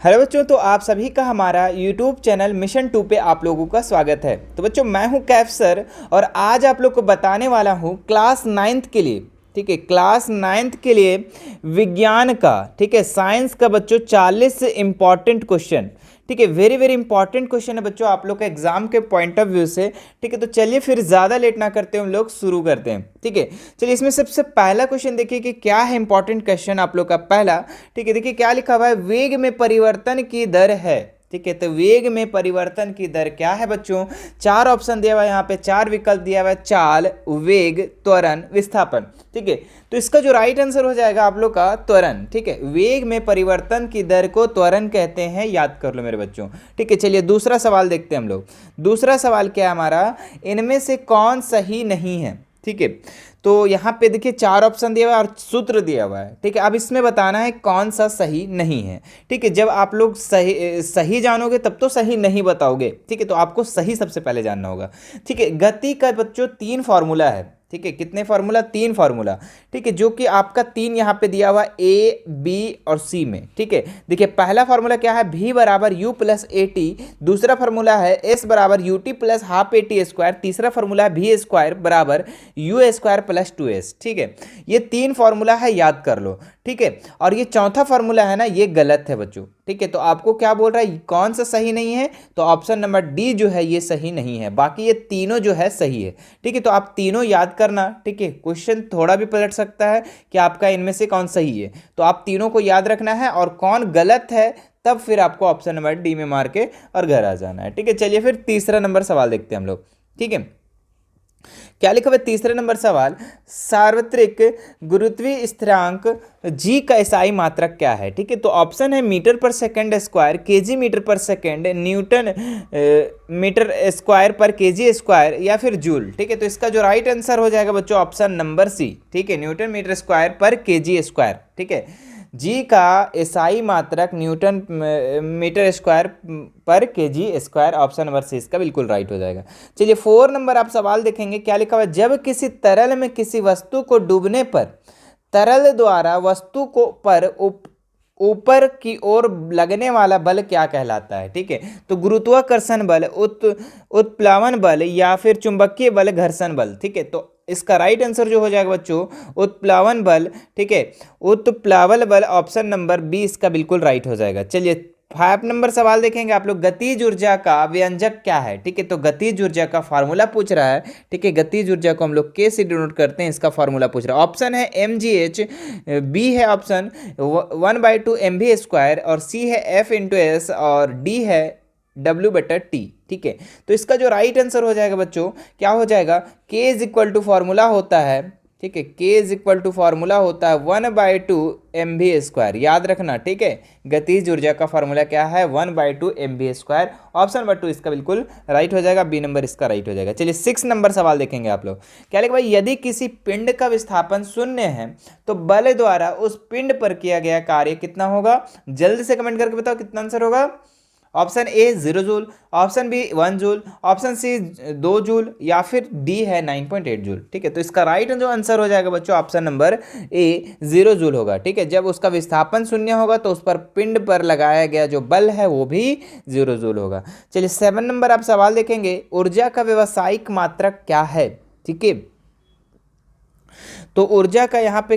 Hello बच्चों, तो आप सभी का हमारा यूट्यूब चैनल मिशन 2 पे आप लोगों का स्वागत है। तो बच्चों, मैं हूं कैफ सर और आज आप लोग को बताने वाला हूं क्लास 9th के लिए, ठीक है, क्लास 9th के लिए विज्ञान का, ठीक है, साइंस का बच्चों 40 इंपॉर्टेंट क्वेश्चन, ठीक है, वेरी वेरी इंपॉर्टेंट क्वेश्चन है बच्चों आप लोग के एग्जाम के पॉइंट ऑफ व्यू से, ठीक है। तो चलिए फिर ज़्यादा लेट ना करते हम लोग शुरू करते हैं, ठीक है। चलिए इसमें सबसे पहला क्वेश्चन देखिए कि क्या है इंपॉर्टेंट क्वेश्चन आप लोग का पहला, ठीक है। देखिए क्या लिखा हुआ है, वेग में परिवर्तन की दर है, ठीक है। तो वेग में परिवर्तन की दर क्या है बच्चों? चार ऑप्शन दिया हुआ है यहाँ पे, चार विकल्प दिया हुआ है, चाल, वेग, त्वरण, विस्थापन, ठीक है। तो इसका जो राइट आंसर हो जाएगा आप लोग का त्वरण, ठीक है। वेग में परिवर्तन की दर को त्वरण कहते हैं, याद कर लो मेरे बच्चों, ठीक है। चलिए दूसरा सवाल देखते हैं हम लोग। दूसरा सवाल क्या है हमारा, इनमें से कौन सही नहीं है, ठीक है। तो यहाँ पे देखिए चार ऑप्शन दिया हुआ है और सूत्र दिया हुआ है, ठीक है। अब इसमें बताना है कौन सा सही नहीं है, ठीक है। जब आप लोग सही जानोगे तब तो सही नहीं बताओगे, ठीक है। तो आपको सही सबसे पहले जानना होगा, ठीक है। गति का बच्चों 3 फार्मूला है, ठीक है। कितने फार्मूला? 3 फार्मूला, ठीक है, जो कि आपका 3 यहाँ पे दिया हुआ ए, बी और सी में, ठीक है। देखिए पहला फार्मूला क्या है, v बराबर यू प्लस ए टी। दूसरा फार्मूला है s बराबर U T plus half A T square. तीसरा फार्मूला है v स्क्वायर बराबर यू स्क्वायर प्लस 2s, ठीक है। ये 3 फार्मूला है, याद कर लो, ठीक है। और ये चौथा फार्मूला है ना, ये गलत है बच्चों, ठीक है। तो आपको क्या बोल रहा है, कौन सा सही नहीं है? तो ऑप्शन नंबर डी जो है ये सही नहीं है, बाकी ये तीनों जो है सही है, ठीक है। तो आप तीनों याद करना, ठीक है। क्वेश्चन थोड़ा भी पलट सकता है कि आपका इनमें से कौन सही है, तो आप तीनों को याद रखना है और कौन गलत है तब फिर आपको ऑप्शन नंबर डी में मार के और घर आ जाना है, ठीक है। चलिए फिर तीसरा नंबर सवाल देखते हैं हम लोग, ठीक है। क्या लिखा हुआ है तीसरे नंबर सवाल, सार्वत्रिक गुरुत्वीय स्थिरांक जी का एसआई मात्रक क्या है, ठीक है। तो ऑप्शन है मीटर पर सेकंड स्क्वायर, केजी मीटर पर सेकंड, न्यूटन मीटर स्क्वायर पर केजी स्क्वायर या फिर जूल, ठीक है। तो इसका जो राइट आंसर हो जाएगा बच्चों ऑप्शन नंबर सी, ठीक है, न्यूटन मीटर स्क्वायर पर केजी स्क्वायर, ठीक है। जी का एसआई मात्रक न्यूटन मीटर स्क्वायर पर kg square, option number C इसका बिल्कुल राइट हो जाएगा। चलिए 4 नंबर आप सवाल देखेंगे, क्या लिखा हुआ है, जब किसी तरल में किसी वस्तु को डूबने पर तरल द्वारा वस्तु को पर ऊपर की ओर लगने वाला बल क्या कहलाता है, ठीक है। तो गुरुत्वाकर्षण बल, उत्प्लावन बल या फिर चुंबकीय बल, घर्षण बल, ठीक है। तो इसका राइट आंसर जो हो जाएगा बच्चों उत्प्लावन बल, ठीक है, उत्प्लावल बल, ऑप्शन नंबर बी इसका बिल्कुल राइट हो जाएगा। चलिए 5 नंबर सवाल देखेंगे आप लोग, गतिज ऊर्जा का व्यंजक क्या है, ठीक है। तो गतिज ऊर्जा का फार्मूला पूछ रहा है, ठीक है। गतिज ऊर्जा को हम लोग के से डिनोट करते हैं, इसका फार्मूला पूछ रहा है। ऑप्शन है एम जी एच, बी है ऑप्शन 1/2 एम वी स्क्वायर और सी है एफ इंटू एस और डी है W/T, ठीक है। तो इसका जो राइट आंसर हो जाएगा बच्चों क्या हो जाएगा, के इज इक्वल टू फॉर्मूला होता है, ठीक है, के इज इक्वल टू फॉर्मूला होता है 1/2 एम वी स्क्वायर, याद रखना, ठीक है। गतिज ऊर्जा का फॉर्मूला क्या है, 1/2 m v square, option number 2 इसका बिल्कुल राइट हो जाएगा, बी नंबर इसका राइट हो जाएगा। चलिए 6 नंबर सवाल देखेंगे आप लोग, क्या लिखा भाई, यदि किसी पिंड का विस्थापन 0 है तो बल द्वारा उस पिंड पर किया गया कार्य कितना होगा? जल्दी से कमेंट करके बताओ कितना आंसर होगा। Option A 0 joule, option B 1 joule, option C 2 joule या फिर डी है 9.8 जूल, ठीक है। तो इसका राइट जो आंसर हो जाएगा बच्चों ऑप्शन नंबर ए 0 जूल होगा, ठीक है। जब उसका विस्थापन 0 होगा तो उस पर पिंड पर लगाया गया जो बल है वो भी 0 जूल होगा। चलिए 7 नंबर आप सवाल देखेंगे, ऊर्जा का व्यावसायिक मात्रक क्या है, ठीक है। तो ऊर्जा का यहाँ पे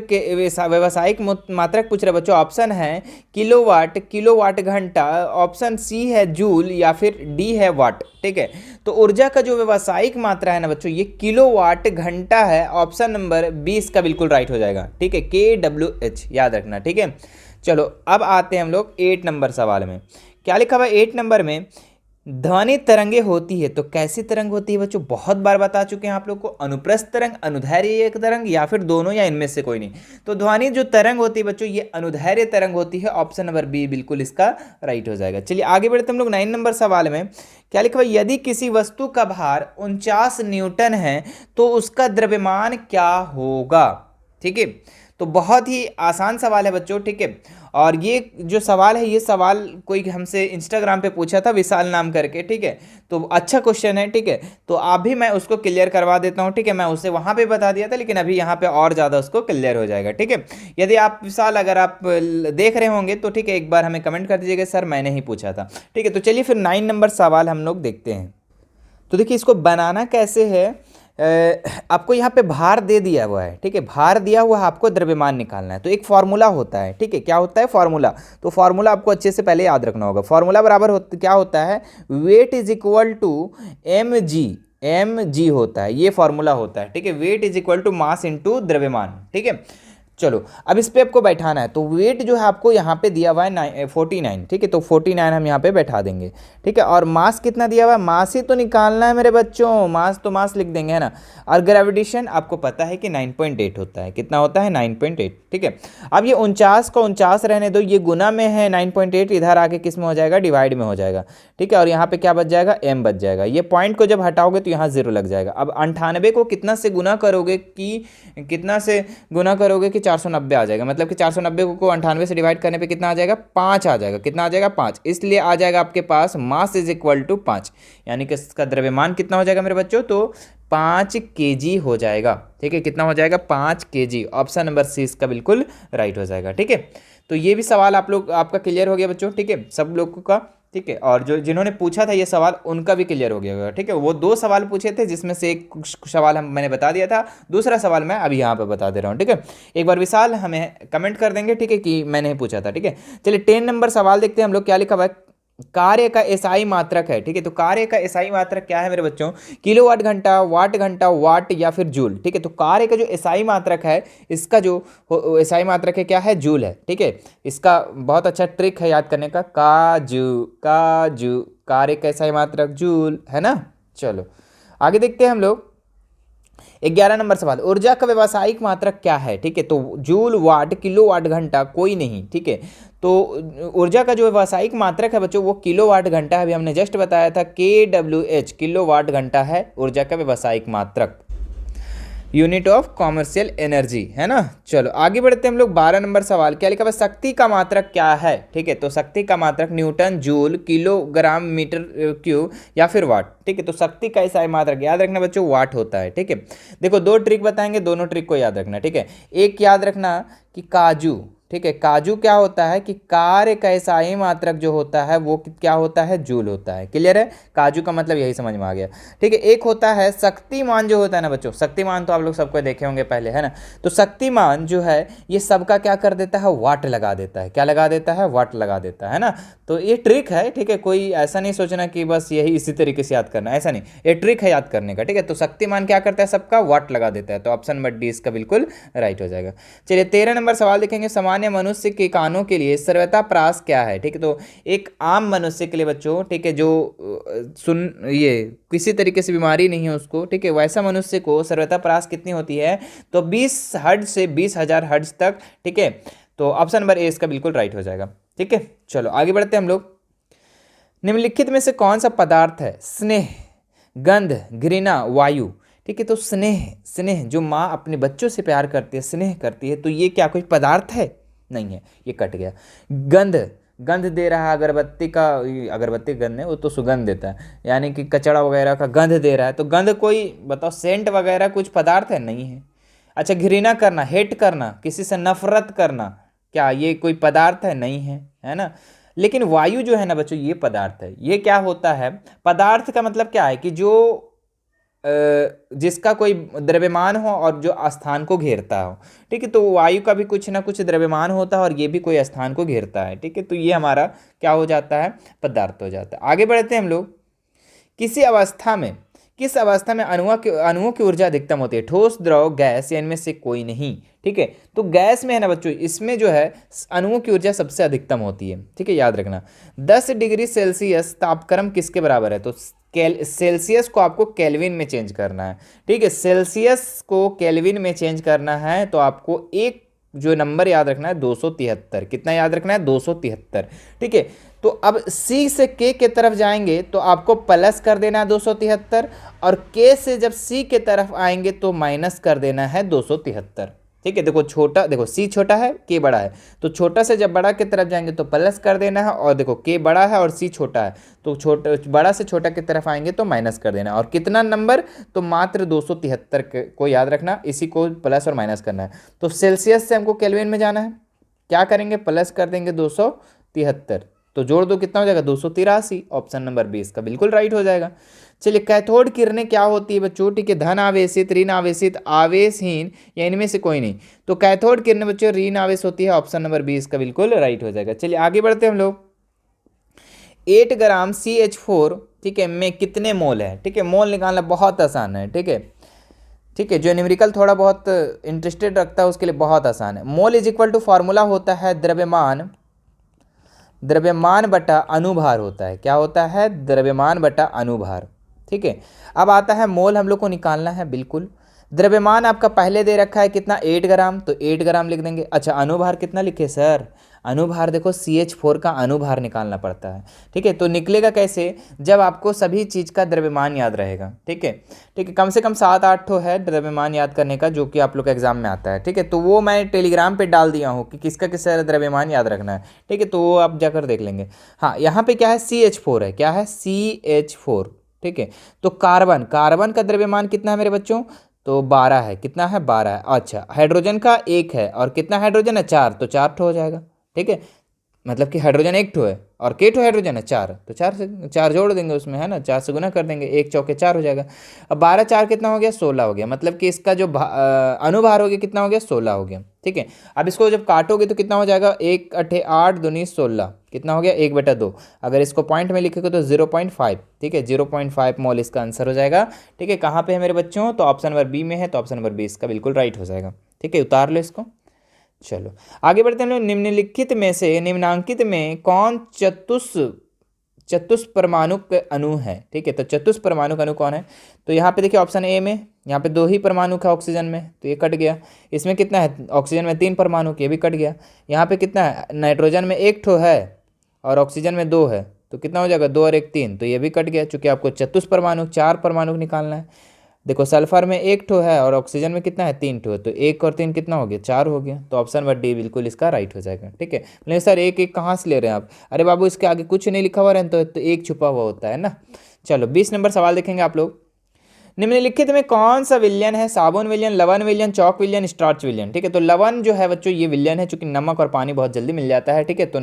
व्यावसायिक मात्रक पूछ रहे बच्चों, ऑप्शन है किलोवाट, किलोवाट घंटा, ऑप्शन सी है जूल या फिर डी है वाट, ठीक है। तो ऊर्जा का जो व्यावसायिक मात्रा है ना बच्चों ये किलोवाट घंटा है, ऑप्शन नंबर 20 का बिल्कुल राइट हो जाएगा, ठीक है, KWH याद रखना, ठीक है। चलो अब आते हैं हम लोग 8 नंबर सवाल में, क्या लिखा हुआ है 8 नंबर में, ध्वनि तरंगे होती है तो कैसी तरंग होती है बच्चों? बहुत बार बता चुके हैं आप लोग को, अनुप्रस्थ तरंग, अनुदैर्ध्य तरंग या फिर दोनों या इनमें से कोई नहीं। तो ध्वनि जो तरंग होती है बच्चों ये अनुदैर्ध्य तरंग होती है, ऑप्शन नंबर बी बिल्कुल इसका राइट हो जाएगा। चलिए आगे बढ़ते हम लोग 9 नंबर सवाल में, क्या लिखा है, यदि किसी वस्तु का भार 49 न्यूटन है तो उसका द्रव्यमान क्या होगा, ठीक है। तो बहुत ही आसान सवाल है बच्चों, ठीक है। और ये जो सवाल है, ये सवाल कोई हमसे इंस्टाग्राम पे पूछा था, विशाल नाम करके, ठीक है। तो अच्छा क्वेश्चन है, ठीक है। तो अभी मैं उसको क्लियर करवा देता हूँ, ठीक है। मैं उसे वहाँ पे बता दिया था, लेकिन अभी यहाँ पे और ज़्यादा उसको क्लियर हो जाएगा, ठीक है। यदि आप विशाल अगर आप देख रहे होंगे तो ठीक है, एक बार हमें कमेंट कर दीजिएगा सर मैंने ही पूछा था, ठीक है। तो चलिए फिर 9 नंबर सवाल हम लोग देखते हैं। तो देखिए इसको बनाना कैसे है। आपको यहाँ पे भार दे दिया हुआ है, ठीक है। भार दिया हुआ है, आपको द्रव्यमान निकालना है। तो एक फॉर्मूला होता है, ठीक है। क्या होता है? फॉर्मूला। तो फॉर्मूला आपको अच्छे से पहले याद रखना होगा। फॉर्मूला बराबर क्या होता है? Weight is equal to m g होता है, ये फॉर्मूला होता है, ठीक है। Weight is equal to mass into द्रव्यमान, ठीक है। चलो अब इस पे आपको बैठाना है। तो वेट जो है आपको यहाँ पे दिया हुआ है 49, ठीक है। तो 49 हम यहाँ पे बैठा देंगे, ठीक है। और मास कितना दिया हुआ है? मास ही तो निकालना है मेरे बच्चों, मास तो मास लिख देंगे, है ना। और ग्रेविटेशन आपको पता है कि 9.8 होता है। कितना होता है? 9.8, ठीक है। अब ये 49 को 49 रहने दो, ये गुना में है 9.8, इधर आके किस में हो जाएगा? डिवाइड में हो जाएगा, ठीक है। और यहाँ पे क्या बच जाएगा? एम बच जाएगा। ये पॉइंट को जब हटाओगे तो यहाँ 0 लग जाएगा। अब 98 को कितना से गुना करोगे कि 490 आ जाएगा। मतलब कि 490 को 98 से डिवाइड करने पे कितना आ जाएगा? 5 आ जाएगा। कितना आ जाएगा? 5। इसलिए आ जाएगा आपके पास मास इज इक्वल टू 5, यानी कि इसका द्रव्यमान कितना हो जाएगा मेरे बच्चों? तो 5 kg हो जाएगा, ठीक है। कितना हो जाएगा? 5 kg। ऑप्शन नंबर सी इसका बिल्कुल राइट हो जाएगा, ठीक है। तो ये भी सवाल आपका क्लियर हो गया बच्चों, ठीक है, सब लोगों का, ठीक है। और जिन्होंने पूछा था ये सवाल उनका भी क्लियर हो गया होगा, ठीक है। वो 2 सवाल पूछे थे, जिसमें से एक सवाल मैंने बता दिया था, दूसरा सवाल मैं अभी यहाँ पे बता दे रहा हूँ, ठीक है। एक बार विशाल हमें कमेंट कर देंगे, ठीक है, कि मैंने पूछा था, ठीक है। चलिए 10 नंबर सवाल देखते हैं हम लोग। क्या लिखा हुआ है? कार्य का एसआई मात्रक है, ठीक है। तो कार्य का एसआई मात्रक क्या है मेरे बच्चों? किलोवाट घंटा, वाट या फिर जूल, ठीक है। तो कार्य का जो एसआई मात्रक है, इसका जो एसआई मात्रक है क्या है? जूल है, ठीक है। इसका बहुत अच्छा ट्रिक है याद करने का, काजू कार्य का एसआई मात्रक जूल, है ना। चलो आगे देखते हैं हम लोग। 11 नंबर सवाल, ऊर्जा का व्यावसायिक मात्रक क्या है? ठीक है। तो जूल, वाट, किलोवाट घंटा, कोई नहीं, ठीक है। तो ऊर्जा का जो व्यावसायिक मात्रक है बच्चों, वो किलोवाट घंटा है। अभी हमने जस्ट बताया था KWH, किलोवाट घंटा है ऊर्जा का व्यावसायिक मात्रक, यूनिट ऑफ कॉमर्शियल एनर्जी, है ना। चलो आगे बढ़ते हैं हम लोग। 12 नंबर सवाल, क्या लिखा हुआ है? शक्ति का मात्रक क्या है? ठीक है। तो शक्ति का मात्रक newton, joule, kilogram, metre cube या फिर वाट, ठीक है। तो शक्ति का ऐसा मात्रक याद रखना बच्चों, वाट होता है, ठीक है। देखो 2 ट्रिक बताएंगे, दोनों ट्रिक को याद रखना, ठीक है। एक याद रखना कि काजू, ठीक है, काजू क्या होता है कि कार्य का एसआई मात्रक जो होता है वो क्या होता है? जूल होता है। क्लियर है? काजू का मतलब यही समझ में आ गया, ठीक है। एक होता है शक्तिमान, जो होता है ना बच्चों, शक्तिमान तो आप लोग सबको देखे होंगे पहले, है ना। तो शक्तिमान जो है ये सबका क्या कर देता है? वाट लगा देता है। क्या लगा देता है? वाट लगा देता है ना। तो ये ट्रिक है, ठीक है। कोई ऐसा नहीं सोचना कि बस यही इसी तरीके से याद करना, ऐसा नहीं, ये ट्रिक है याद करने का, ठीक है। तो शक्तिमान क्या करता है? सबका वाट लगा देता है। तो ऑप्शन नंबर डी इसका बिल्कुल राइट हो जाएगा। चलिए 13 नंबर सवाल देखेंगे। सामान्य मनुष्य के कानों के लिए सर्वथा प्रास क्या है? ठीक है। तो एक आम मनुष्य के लिए बच्चों, ठीक है, जो ये किसी तरीके से बीमारी नहीं है उसको, ठीक है, वैसा मनुष्य को सर्वथा प्रास कितनी होती है? तो 20 हर्ट्ज से 20,000 हर्ट्ज तक, ठीक है। तो ऑप्शन नंबर ए इसका बिल्कुल राइट हो जाएगा, ठीक है। चलो आगे बढ़ते हैं हम लोग। निम्नलिखित में से कौन सा पदार्थ है? स्नेह, गंध, घृणा, वायु, ठीक है। तो स्नेह जो माँ अपने बच्चों से प्यार करती है, स्नेह करती है, तो ये क्या कोई पदार्थ है? नहीं है, ये कट गया। गंध दे रहा है अगरबत्ती का, अगरबत्ती गंध है, वो तो सुगंध देता है, यानी कि कचड़ा वगैरह का गंध दे रहा है। तो गंध कोई बताओ, सेंट वगैरह कुछ पदार्थ है? नहीं है। अच्छा, घृणा करना, हेट करना, किसी से नफरत करना, क्या ये कोई पदार्थ है? नहीं है, है ना। लेकिन वायु जो है ना बच्चों, ये पदार्थ है। ये क्या होता है? पदार्थ का मतलब क्या है कि जो जिसका कोई द्रव्यमान हो और जो स्थान को घेरता हो, ठीक है। तो वायु का भी कुछ ना कुछ द्रव्यमान होता है और ये भी कोई स्थान को घेरता है, ठीक है। तो ये हमारा क्या हो जाता है? पदार्थ हो जाता है। आगे बढ़ते हैं हम लोग। किस अवस्था में अणुओं की ऊर्जा अधिकतम होती है? ठोस, द्रव, गैस या इनमें से कोई नहीं, ठीक है। तो गैस में है ना बच्चों, इसमें जो है अणुओं की ऊर्जा सबसे अधिकतम होती है, ठीक है, याद रखना। 10 डिग्री सेल्सियस तापक्रम किसके बराबर है? तो सेल्सियस को आपको केल्विन में चेंज करना है, ठीक है। सेल्सियस को केल्विन में चेंज करना है तो आपको एक जो नंबर याद रखना है 273। कितना याद रखना है? 273, ठीक है। तो अब C से K के तरफ जाएंगे तो आपको प्लस कर देना है 273, और K से जब C के तरफ आएंगे तो माइनस कर देना है 273, ठीक है। देखो छोटा, देखो सी छोटा है के बड़ा है, तो छोटा से जब बड़ा की तरफ जाएंगे तो प्लस कर देना है, और देखो के बड़ा है और सी छोटा है तो छोटा बड़ा से छोटा की तरफ आएंगे तो माइनस कर देना है। और कितना नंबर, तो मात्र 273 को याद रखना, इसी को प्लस और माइनस करना है। तो सेल्सियस से हमको केल्विन में जाना है, क्या करेंगे प्लस कर देंगे 273, तो जोड़ दो कितना हो जाएगा 283। ऑप्शन नंबर 20 का बिल्कुल राइट हो जाएगा। चलिए कैथोड किरणें क्या होती है बच्चों, ठीक है, धन आवेशित, ऋण आवेशित, आवेशहीन या इनमें से कोई नहीं। तो कैथोड किरणें बच्चों ऋण आवेश होती है, ऑप्शन नंबर 20 का बिल्कुल राइट हो जाएगा। चलिए आगे बढ़ते हैं हम लोग। 8 ग्राम CH4, ठीक है, में कितने मोल है, ठीक है, मोल निकालना बहुत आसान है, ठीक है, ठीक है, जो न्यूमेरिकल थोड़ा बहुत इंटरेस्टेड रखता है उसके लिए बहुत आसान है। Mole is equal to formula होता है द्रव्यमान, द्रव्यमान बटा अनुभार होता है, क्या होता है, द्रव्यमान बटा अनुभार, ठीक है। अब आता है मोल हम लोग को निकालना है, बिल्कुल। द्रव्यमान आपका पहले दे रखा है कितना 8 ग्राम, तो 8 ग्राम लिख देंगे। अच्छा अनुभार कितना लिखे सर, अनुभार देखो CH4 का अनुभार निकालना पड़ता है, ठीक है। तो निकलेगा कैसे, जब आपको सभी चीज़ का द्रव्यमान याद रहेगा, ठीक है, ठीक है, कम से कम 7-8 ठो है द्रव्यमान याद करने का जो कि आप लोग के एग्जाम में आता है, ठीक है। तो वो मैं टेलीग्राम पे डाल दिया हूँ कि किसका किसका द्रव्यमान याद रखना है, ठीक है, तो वो आप जाकर देख लेंगे। हाँ यहाँ पे क्या है CH4 है, क्या है CH4, ठीक है। तो कार्बन, कार्बन का द्रव्यमान कितना है मेरे बच्चों, तो 12 है, कितना है 12 है। अच्छा हाइड्रोजन का 1 है, और कितना हाइड्रोजन है 4, तो 4 ठो हो जाएगा, ठीक है, मतलब कि हाइड्रोजन 1 ठो है और के ठो हाइड्रोजन है 4, तो 4 से 4 जोड़ देंगे उसमें, है ना, 4 से गुना कर देंगे, 1 चौके 4 हो जाएगा। अब 12 4 कितना हो गया 16 हो गया, मतलब कि इसका जो अनुभार हो गया कितना हो गया 16 हो गया, ठीक है। अब इसको जब काटोगे तो कितना हो जाएगा, 1 8 8 दूनी 16, कितना हो गया 1/2। अगर इसको पॉइंट में लिखेगा तो 0.5, ठीक है, 0.5 मोल इसका आंसर हो जाएगा, ठीक है। कहाँ पे है मेरे बच्चों, तो ऑप्शन नंबर बी में है, तो ऑप्शन नंबर 20 का बिल्कुल राइट हो जाएगा, ठीक है, उतार लो इसको। चलो आगे बढ़ते हैं। निम्नलिखित में से निम्नांकित में कौन चतुष्परमाणुक अणु है, ठीक है। तो चतुष्परमाणुक अणु कौन है, तो यहाँ पे देखिए ऑप्शन ए में यहाँ पे 2 ही परमाणु है ऑक्सीजन में, तो ये कट गया। इसमें कितना है, ऑक्सीजन में 3 परमाणु, ये भी कट गया। यहाँ पे कितना है, नाइट्रोजन में 1 ठो है और ऑक्सीजन में 2 है, तो कितना हो जाएगा 2 और 1 3, तो ये भी कट गया, चूंकि आपको चतुष्परमाणु 4 परमाणु निकालना है। देखो सल्फर में 1 ठो है और ऑक्सीजन में कितना है 3 ठो है, तो 1 और 3 कितना हो गया 4 हो गया, तो ऑप्शन नंबर डी बिल्कुल इसका राइट हो जाएगा, ठीक है। नहीं सर 1 1 कहाँ से ले रहे हैं आप, अरे बाबू इसके आगे कुछ नहीं लिखा हुआ रहता तो 1 छुपा हुआ होता है ना। चलो 20 नंबर सवाल देखेंगे आप लोग। निम्नलिखित में कौन सा विलयन है, साबुन विलयन, लवण विलयन, चौक विलयन, स्टार्च विलयन, ठीक है। तो लवण जो है बच्चों ये विलयन है, चूंकि नमक और पानी बहुत जल्दी मिल जाता है, ठीक है, तो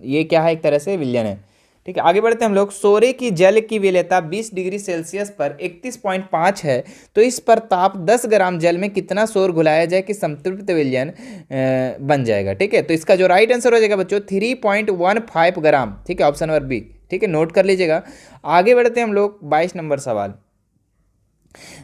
ये क्या है एक तरह से विलयन है, ठीक है। आगे बढ़ते हैं हम लोग। सोरे की जल की विलेयता 20 डिग्री सेल्सियस पर 31.5 है, तो इस पर ताप 10 ग्राम जल में कितना सोर घुलाया जाए कि संतृप्त विलयन बन जाएगा, ठीक है। तो इसका जो राइट आंसर हो जाएगा बच्चों 3.15 ग्राम, ठीक है, ऑप्शन नंबर बी, ठीक है, नोट कर लीजिएगा। आगे बढ़ते हैं हम लोग 22 नंबर सवाल।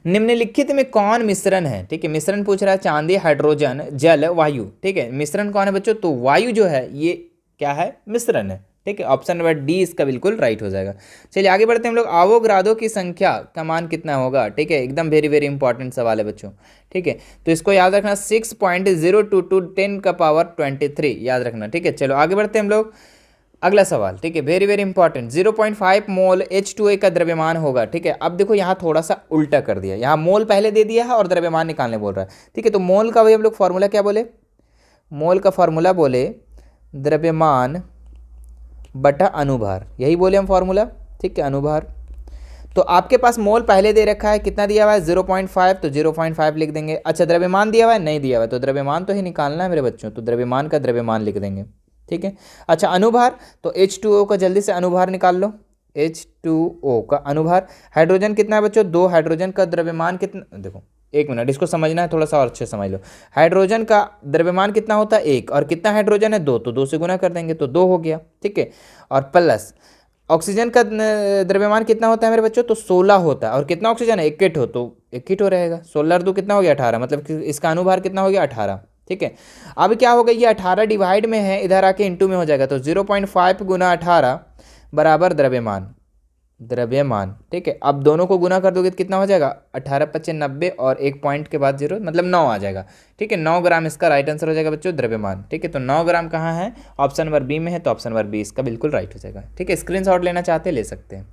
निम्नलिखित में कौन मिश्रण है, ठीक है, मिश्रण पूछ रहा है चांदी, हाइड्रोजन, जल, वायु, ठीक है। मिश्रण कौन है बच्चों, तो वायु जो है ये क्या है मिश्रण है, ठीक है, ऑप्शन नंबर डी इसका बिल्कुल राइट हो जाएगा। चलिए आगे बढ़ते हैं हम लोग। आवोगाड्रो की संख्या का मान कितना होगा, ठीक है, एकदम वेरी वेरी इंपॉर्टेंट सवाल है बच्चों, ठीक है। तो इसको याद रखना 6.022 10⁻23 याद रखना, ठीक है। चलो आगे बढ़ते हैं हम लोग। अगला सवाल, ठीक है, वेरी वेरी इंपॉर्टेंट। 0.5 मोल H2A का द्रव्यमान होगा, ठीक है। अब देखो यहाँ थोड़ा सा उल्टा कर दिया, यहाँ मोल पहले दे दिया है और द्रव्यमान निकालने बोल रहा है, ठीक है। तो मोल का भाई हम लोग फॉर्मूला क्या बोले, मोल का फॉर्मूला बोले द्रव्यमान बटा अनुभार, यही बोले हम फॉर्मूला, ठीक है, अनुभार। तो आपके पास मोल पहले दे रखा है, कितना दिया हुआ है 0.5, तो 0.5 लिख देंगे। अच्छा द्रव्यमान दिया हुआ है, नहीं दिया हुआ है, तो द्रव्यमान तो ही निकालना है मेरे बच्चों, तो द्रव्यमान का द्रव्यमान लिख देंगे, ठीक है। अच्छा अनुभार, तो H2O का जल्दी से अनुभार निकाल लो, H2O का अनुभार। हाइड्रोजन कितना है बच्चों 2, हाइड्रोजन का द्रव्यमान कितना, देखो 1 मिनट इसको समझना है थोड़ा सा और अच्छे से समझ लो। हाइड्रोजन का द्रव्यमान कितना होता है 1, और कितना हाइड्रोजन है 2, तो 2 से गुना कर देंगे तो 2 हो गया, ठीक है। और प्लस ऑक्सीजन का द्रव्यमान कितना होता है मेरे बच्चों, तो 16 होता है, और कितना ऑक्सीजन है 1 हो, तो 1 हो रहेगा, 16 और 2 कितना हो गया 18, मतलब कि इसका अनुभार कितना हो गया 18, ठीक है। अब क्या होगा ये 18 डिवाइड में है, इधर आके इंटू में हो जाएगा, तो 0.5 गुना 18 बराबर द्रव्यमान, द्रव्यमान, ठीक है। अब दोनों को गुना कर दोगे तो कितना हो जाएगा 18 25 90 और 1 पॉइंट के बाद 0 मतलब 9 आ जाएगा, ठीक है। 9 ग्राम इसका राइट आंसर हो जाएगा बच्चों द्रव्यमान, ठीक है। तो 9 ग्राम कहाँ है, ऑप्शन नंबर बी में है, तो ऑप्शन नंबर बी इसका बिल्कुल राइट हो जाएगा, ठीक है। स्क्रीनशॉट लेना चाहते ले सकते हैं।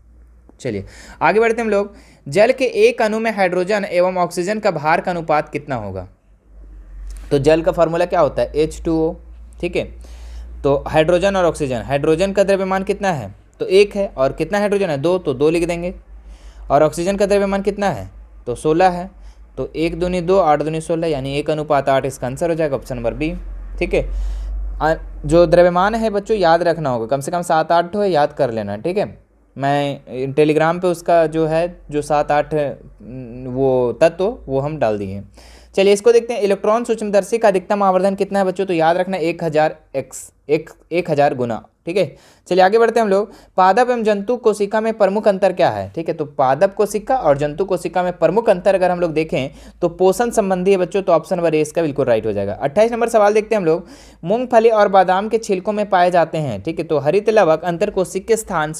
चलिए आगे बढ़ते हैं हम लोग। जल के एक अणु में हाइड्रोजन एवं ऑक्सीजन का भार का अनुपात कितना होगा, तो जल का फार्मूला क्या होता है H2O, ठीक है। तो हाइड्रोजन और ऑक्सीजन, हाइड्रोजन का द्रव्यमान कितना है तो 1 है, और कितना हाइड्रोजन है 2, तो 2 लिख देंगे। और ऑक्सीजन का द्रव्यमान कितना है तो 16 है, तो 1 दूनी 2, 8 दूनी 16, यानी 1:8 इसका आंसर हो जाएगा ऑप्शन नंबर बी, ठीक है। जो द्रव्यमान है बच्चों याद रखना होगा, कम से कम 7-8 है, याद कर लेना, ठीक है। मैं टेलीग्राम पे उसका जो है जो 7-8 वो तत्व वो हम डाल दिए हैं। चलिए इसको देखते हैं। इलेक्ट्रॉन सूक्ष्मदर्शी का अधिकतम आवर्धन कितना है बच्चों, तो याद रखना 1000 गुना, ठीक है। चलिए आगे बढ़ते हैं हम लोग। पादप एवं जंतु कोशिका में प्रमुख अंतर क्या है, ठीक है। तो पादप कोशिका और जंतु कोशिका में प्रमुख अंतर अगर हम लोग देखें तो पोषण संबंधी है बच्चों, तो ऑप्शन नंबर ए इसका बिल्कुल राइट हो जाएगा। 28 नंबर सवाल देखते हैं हम लोग। मूंगफली और बादाम के छिलकों में पाए जाते हैं, ठीक है। तो हरित लवक अंतर कोशिकीय स्थान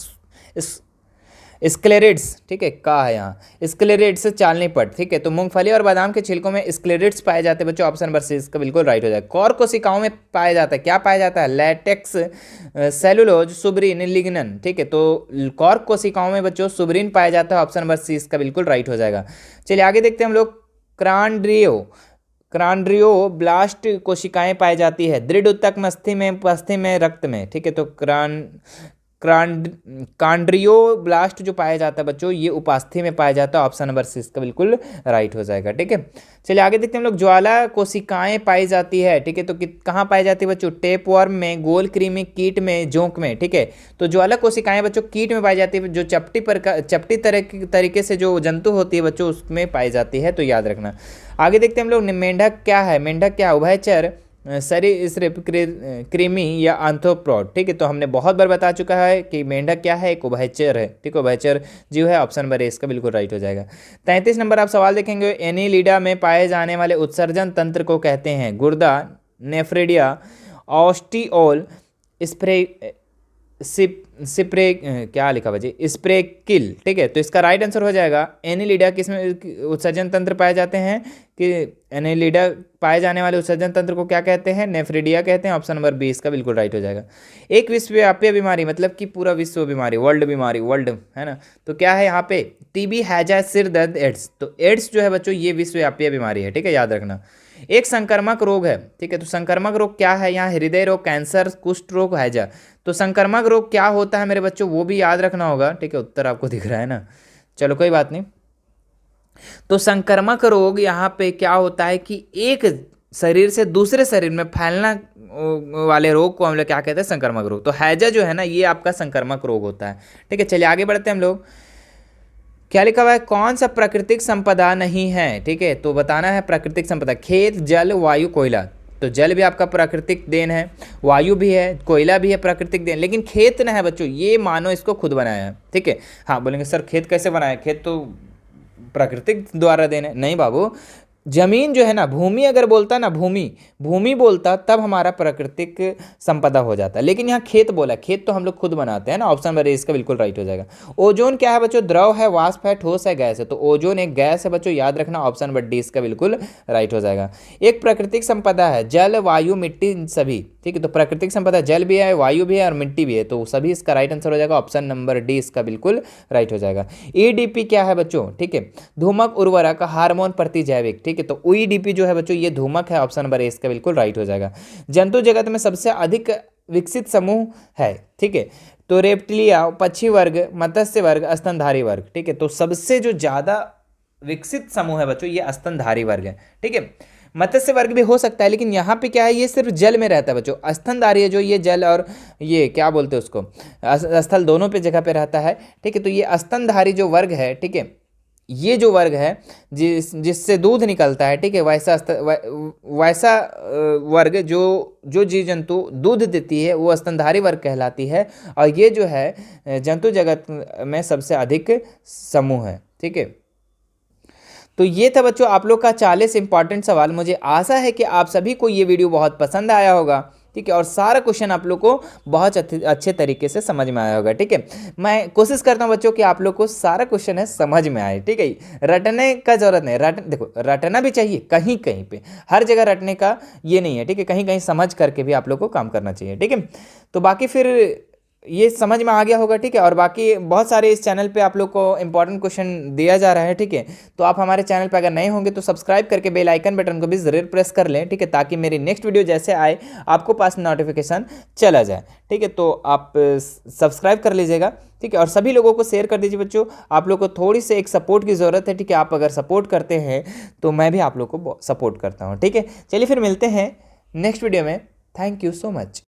स्क्लेरिड्स, ठीक है, का है यहाँ स्क्लेरिड्स चालनी पट, ठीक है। तो मूंगफली और बादाम के छिलकों में स्क्लेरिड्स पाए जाते हैं बच्चों, ऑप्शन नंबर सी इसका बिल्कुल राइट हो जाएगा। कौर कोशिकाओं में पाया जाता है, क्या पाया जाता है, लैटेक्स, सेलुलोज, सुब्रीन, लिग्नन, ठीक है। तो कौर कोशिकाओं में बच्चों सुब्रीन पाया जाता है, ऑप्शन नंबर सी इसका बिल्कुल राइट हो जाएगा। चलिए आगे देखते हैं हम लोग। क्रांड्रियो ब्लास्ट कोशिकाएं पाई जाती है दृढ़ उत्तक अस्थि में रक्त में, ठीक है। तो कांड्रियो ब्लास्ट जो पाया जाता है बच्चों ये उपास्थि में पाया जाता है, ऑप्शन नंबर सी इसका बिल्कुल राइट हो जाएगा, ठीक है। चलिए आगे देखते हैं हम लोग। ज्वाला कोशिकाएं पाई जाती है, ठीक है। तो कहाँ पाई जाती है बच्चों, टेप वर्म में, गोल कृमि, कीट में, जोंक में, ठीक है। तो ज्वाला कोशिकाएं बच्चों कीट में पाई जाती है, जो चपटी तरीके से जो जंतु होती है बच्चों उसमें पाई जाती है, तो याद रखना। आगे देखते हैं हम लोग। मेंढक क्या है, उभयचर, सरीसृप, कृमि या आंथ्रोपॉड, ठीक है। तो हमने बहुत बार बता चुका है कि मेंढक क्या है, एक उभयचर है, ठीक है, उभयचर जीव है, ऑप्शन नंबर ए इसका बिल्कुल राइट हो जाएगा। 33 नंबर आप सवाल देखेंगे। एनीलिडा में पाए जाने वाले उत्सर्जन तंत्र को कहते हैं गुर्दा, नेफ्रेडिया, ऑस्टियोल, स्प्रे क्या लिखा बजे स्प्रेकिल, ठीक है। तो इसका राइट आंसर हो जाएगा एनीलिडा किसमें उत्सर्जन तंत्र पाए जाते हैं, कि एनीलिडा पाए जाने वाले उत्सर्जन तंत्र को क्या कहते हैं, नेफ्रिडिया कहते हैं, ऑप्शन नंबर बी इसका बिल्कुल राइट हो जाएगा। एक विश्वव्यापी बीमारी मतलब कि पूरा विश्व बीमारी, वर्ल्ड है ना। तो क्या है यहाँ पे, टीबी, हैजा, सिर दर्द, एड्स। तो एड्स जो है बच्चों ये विश्वव्यापी बीमारी है, ठीक है, याद रखना। एक संक्रामक रोग है, ठीक है। तो संक्रामक रोग क्या है, यहाँ हृदय रोग, कैंसर, कुष्ठ रोग, हैजा। तो संक्रामक रोग क्या होता है मेरे बच्चों वो भी याद रखना होगा, ठीक है। उत्तर आपको दिख रहा है ना, चलो कोई बात नहीं। तो संक्रामक रोग यहाँ पे क्या होता है कि एक शरीर से दूसरे शरीर में फैलना वाले रोग को हम लोग क्या कहते हैं, संक्रामक रोग। तो हैजा जो है ना ये आपका संक्रामक रोग होता है, ठीक है। चलिए आगे बढ़ते हैं हम लोग। क्या लिखा हुआ है, कौन सा प्राकृतिक संपदा नहीं है, ठीक है। तो बताना है प्राकृतिक संपदा, खेत, जल, वायु, कोयला। तो जल भी आपका प्राकृतिक देन है, वायु भी है, कोयला भी है प्राकृतिक देन, लेकिन खेत न है बच्चों ये मानो इसको खुद बनाया है, ठीक है। हाँ बोलेंगे सर खेत कैसे बनाया, खेत तो प्राकृतिक द्वारा देन है, नहीं बाबू। जमीन जो है ना, भूमि अगर बोलता ना, भूमि बोलता तब हमारा प्राकृतिक संपदा हो जाता है, लेकिन यहाँ खेत बोला, खेत तो हम लोग खुद बनाते हैं ना, ऑप्शन नंबर ए इसका बिल्कुल राइट हो जाएगा। ओजोन क्या है बच्चों, द्रव है, वाष्प है, ठोस है, गैस है। तो ओजोन एक गैस है बच्चों, याद रखना, ऑप्शन नंबर डी इसका बिल्कुल राइट हो जाएगा। एक प्राकृतिक संपदा है जल, वायु, मिट्टी, सभी, ठीक है। तो प्राकृतिक संपदा जल भी है, वायु भी है और मिट्टी भी है, तो सभी इसका राइट आंसर हो जाएगा, ऑप्शन नंबर डी इसका बिल्कुल राइट हो जाएगा। ईडीपी क्या है बच्चों, ठीक है, धूमक, उर्वरक, हार्मोन, प्रतिजैविक, ठीक है। तो ईडीपी जो है बच्चों ये धूमक है, ऑप्शन नंबर ए इसका बिल्कुल राइट हो जाएगा। जंतु जगत में सबसे अधिक विकसित समूह है, ठीक है। तो रेप्टिलिया, पक्षी वर्ग, मत्स्य वर्ग, स्तनधारी वर्ग, ठीक है। तो सबसे जो ज्यादा विकसित समूह है बच्चों ये स्तनधारी वर्ग है, ठीक है। मत्स्य वर्ग भी हो सकता है, लेकिन यहाँ पे क्या है ये सिर्फ जल में रहता है बच्चों। स्तनधारी है जो ये जल और ये क्या बोलते हैं उसको स्थल दोनों पे जगह पे रहता है, ठीक है। तो ये स्तनधारी जो वर्ग है, ठीक है, ये जो वर्ग है जिससे दूध निकलता है, ठीक है, वैसा वर्ग जो जीव जंतु दूध देती है वो स्तनधारी वर्ग कहलाती है, और ये जो है जंतु जगत में सबसे अधिक समूह है, ठीक है। तो ये था बच्चों आप लोग का 40 इंपॉर्टेंट सवाल। मुझे आशा है कि आप सभी को ये वीडियो बहुत पसंद आया होगा, ठीक है, और सारा क्वेश्चन आप लोग को बहुत अच्छे तरीके से समझ में आया होगा, ठीक है। मैं कोशिश करता हूँ बच्चों कि आप लोग को सारा क्वेश्चन है समझ में आए, ठीक है। रटने का जरूरत नहीं, देखो रटना भी चाहिए कहीं कहीं पे, हर जगह रटने का ये नहीं है, ठीक है, कहीं कहीं समझ करके भी आप लोग को काम करना चाहिए, ठीक है। तो बाकी फिर ये समझ में आ गया होगा, ठीक है। और बाकी बहुत सारे इस चैनल पे आप लोग को इंपॉर्टेंट क्वेश्चन दिया जा रहा है, ठीक है। तो आप हमारे चैनल पे अगर नए होंगे तो सब्सक्राइब करके बेल आइकन बटन को भी ज़रूर प्रेस कर लें, ठीक है, ताकि मेरी नेक्स्ट वीडियो जैसे आए आपको पास नोटिफिकेशन चला जाए, ठीक है। तो आप सब्सक्राइब कर लीजिएगा, ठीक है, और सभी लोगों को शेयर कर दीजिए बच्चों। आप लोग को थोड़ी सी एक सपोर्ट की ज़रूरत है, ठीक है। आप अगर सपोर्ट करते हैं तो मैं भी आप लोग को सपोर्ट करता हूँ, ठीक है। चलिए फिर मिलते हैं नेक्स्ट वीडियो में। Thank you so much.